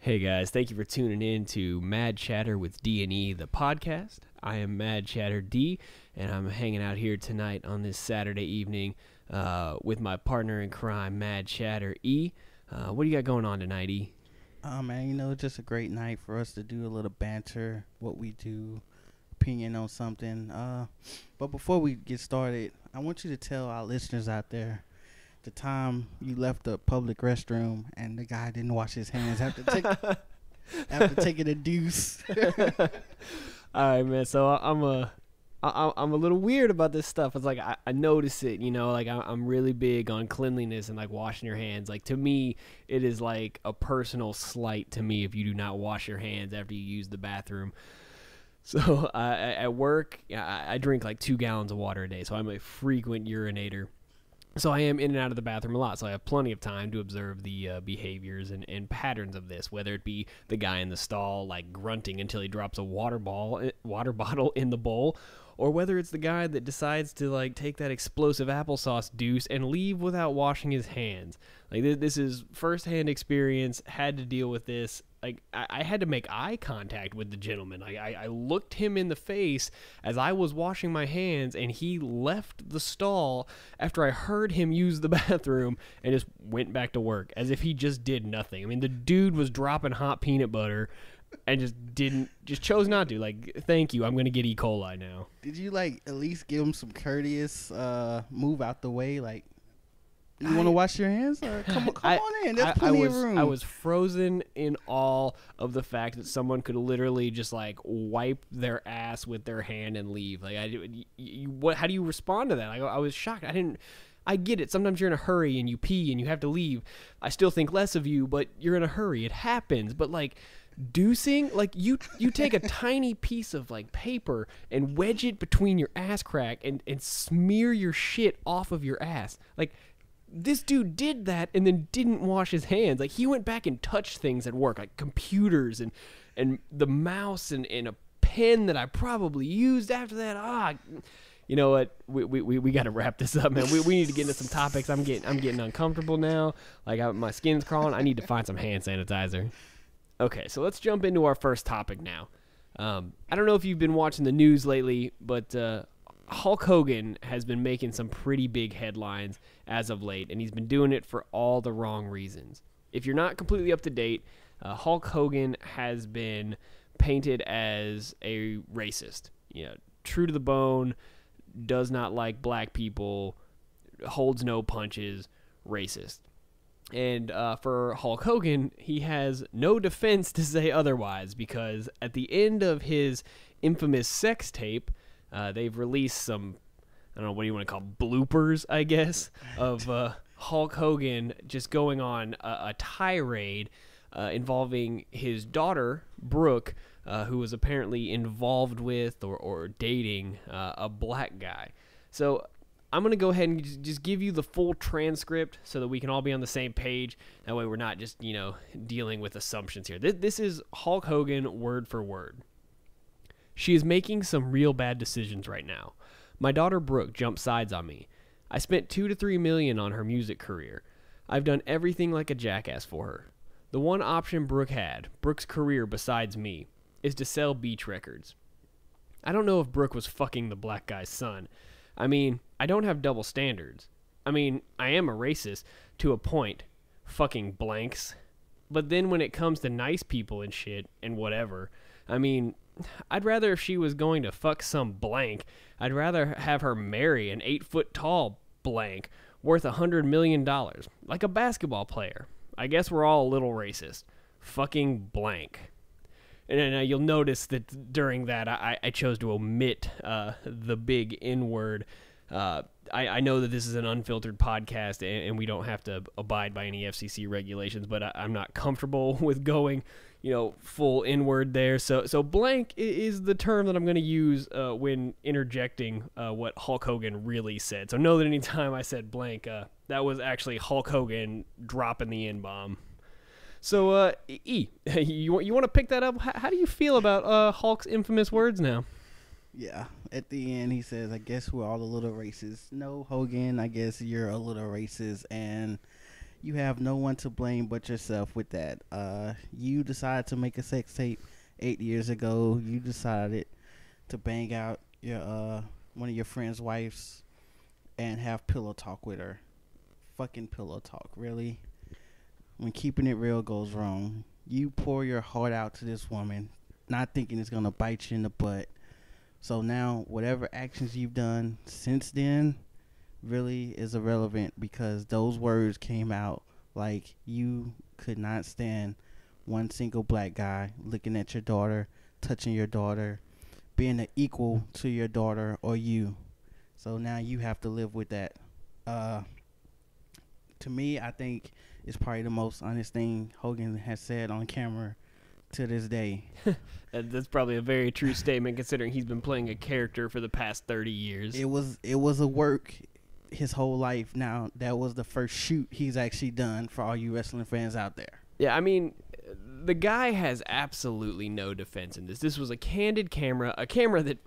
Hey guys, thank you for tuning in to Mad Chatter with D&E, the podcast. I am Mad Chatter D, and I'm hanging out here tonight on this Saturday evening with my partner in crime, Mad Chatter E. What do you got going on tonight, E? Oh man, just a great night for us to do a little banter, what we do, opinion on something. But before we get started, I want you to tell our listeners out there the time you left the public restroom and the guy didn't wash his hands after taking a deuce. All right, man. So I'm a little weird about this stuff. It's like I notice it, like I'm really big on cleanliness and like washing your hands. Like to me, it is like a personal slight to me if you do not wash your hands after you use the bathroom. So at work, I drink like 2 gallons of water a day. So I'm a frequent urinator. So I am in and out of the bathroom a lot, so I have plenty of time to observe the behaviors and patterns of this, whether it be the guy in the stall like grunting until he drops a water bottle in the bowl, or whether it's the guy that decides to like take that explosive applesauce deuce and leave without washing his hands. Like this is firsthand experience, had to deal with this. Like I had to make eye contact with the gentleman. I looked him in the face as I was washing my hands, and he left the stall after I heard him use the bathroom and just went back to work as if he just did nothing. I mean, the dude was dropping hot peanut butter and just chose not to. Like, thank you, I'm gonna get E. coli now. Did you like at least give him some courteous move out the way, like? You want to wash your hands? Come on in. There's plenty of room. I was frozen in awe of the fact that someone could literally just like wipe their ass with their hand and leave. Like, how do you respond to that? I was shocked. I get it. Sometimes you're in a hurry and you pee and you have to leave. I still think less of you, but you're in a hurry. It happens. But like deucing, like you take a tiny piece of like paper and wedge it between your ass crack and smear your shit off of your ass. Like, this dude did that and then didn't wash his hands. Like, he went back and touched things at work, like computers and the mouse and a pen that I probably used after that. You know what? We got to wrap this up, man. We need to get into some topics. I'm getting uncomfortable now. Like, my skin's crawling. I need to find some hand sanitizer. Okay, so let's jump into our first topic now. I don't know if you've been watching the news lately, but Hulk Hogan has been making some pretty big headlines as of late, and he's been doing it for all the wrong reasons. If you're not completely up to date, Hulk Hogan has been painted as a racist. True to the bone, does not like black people, holds no punches, racist. And for Hulk Hogan, he has no defense to say otherwise, because at the end of his infamous sex tape, they've released some, I don't know, what do you want to call bloopers, I guess, of Hulk Hogan just going on a tirade involving his daughter, Brooke, who was apparently involved with or dating a black guy. So I'm going to go ahead and just give you the full transcript so that we can all be on the same page. That way we're not just, dealing with assumptions here. This is Hulk Hogan word for word. She is making some real bad decisions right now. My daughter Brooke jumped sides on me. I spent $2 to $3 million on her music career. I've done everything like a jackass for her. The one option Brooke's career besides me, is to sell beach records. I don't know if Brooke was fucking the black guy's son. I mean, I don't have double standards. I mean, I am a racist to a point. Fucking blanks. But then when it comes to nice people and shit and whatever, I mean, I'd rather if she was going to fuck some blank, I'd rather have her marry an 8-foot-tall blank worth $100 million, like a basketball player. I guess we're all a little racist. Fucking blank. And you'll notice that during that, I chose to omit the big N-word. I know that this is an unfiltered podcast, and we don't have to abide by any FCC regulations, but I'm not comfortable with going, full N-word there. So blank is the term that I'm going to use when interjecting what Hulk Hogan really said. So know that anytime I said blank, that was actually Hulk Hogan dropping the N-bomb. So, E, you want to pick that up? How do you feel about Hulk's infamous words now? Yeah, at the end he says, I guess we're all a little racist. No, Hogan, I guess you're a little racist. And you have no one to blame but yourself with that. You decided to make a sex tape 8 years ago. You decided to bang out your one of your friend's wives and have pillow talk with her. Fucking pillow talk, really? When keeping it real goes wrong, you pour your heart out to this woman, not thinking it's gonna bite you in the butt. So now, whatever actions you've done since then really is irrelevant because those words came out like you could not stand one single black guy looking at your daughter, touching your daughter, being an equal to your daughter or you. So now you have to live with that. To me, I think it's probably the most honest thing Hogan has said on camera to this day. That's probably a very true statement considering he's been playing a character for the past 30 years. It was a work his whole life. Now, that was the first shoot he's actually done for all you wrestling fans out there. Yeah, I mean, the guy has absolutely no defense in this. This was a candid camera, a camera that,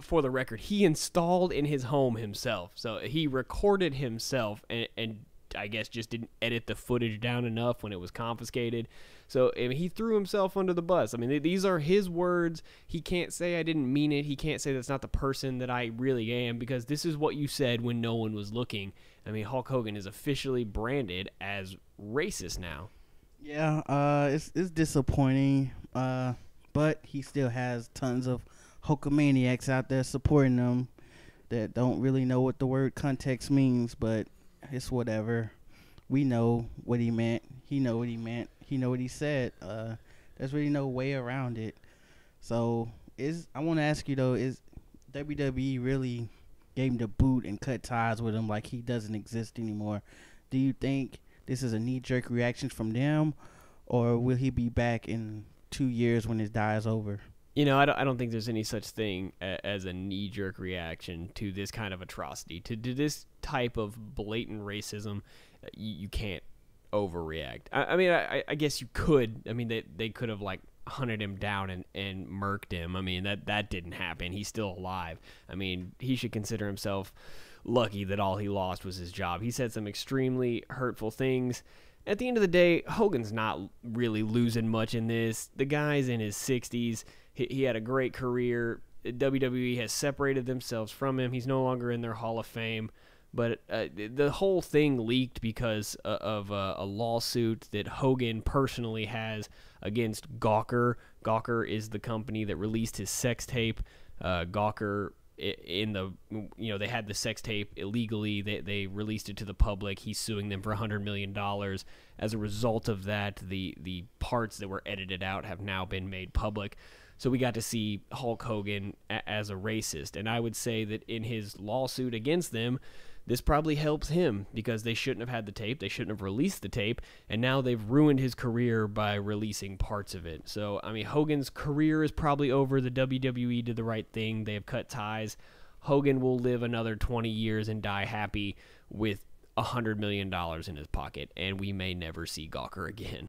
for the record, he installed in his home himself. So he recorded himself and I guess just didn't edit the footage down enough when it was confiscated. So I mean, he threw himself under the bus. I mean, these are his words. He can't say I didn't mean it. He can't say that's not the person that I really am because this is what you said when no one was looking. I mean, Hulk Hogan is officially branded as racist now. Yeah, it's disappointing, but he still has tons of Hulkamaniacs out there supporting him that don't really know what the word context means, but it's whatever. We know what he meant. He know what he meant. He know what he said. There's really no way around it. So I want to ask you though, is WWE really gave him the boot and cut ties with him like he doesn't exist anymore? Do you think this is a knee-jerk reaction from them, or will he be back in 2 years when his die is over? You know, I don't think there's any such thing as a knee-jerk reaction to this kind of atrocity. To this type of blatant racism, you can't overreact. I mean, I guess you could. I mean, they could have, like, hunted him down and murked him. I mean, that didn't happen. He's still alive. I mean, he should consider himself lucky that all he lost was his job. He said some extremely hurtful things. At the end of the day, Hogan's not really losing much in this. The guy's in his 60s. He had a great career. WWE has separated themselves from him. He's no longer in their Hall of Fame. But the whole thing leaked because of a lawsuit that Hogan personally has against Gawker. Gawker is the company that released his sex tape. Gawker, they had the sex tape illegally. They released it to the public. He's suing them for $100 million. As a result of that, the parts that were edited out have now been made public. So we got to see Hulk Hogan as a racist. And I would say that in his lawsuit against them, this probably helps him because they shouldn't have had the tape. They shouldn't have released the tape. And now they've ruined his career by releasing parts of it. So, I mean, Hogan's career is probably over. The WWE did the right thing. They have cut ties. Hogan will live another 20 years and die happy with $100 million in his pocket. And we may never see Gawker again.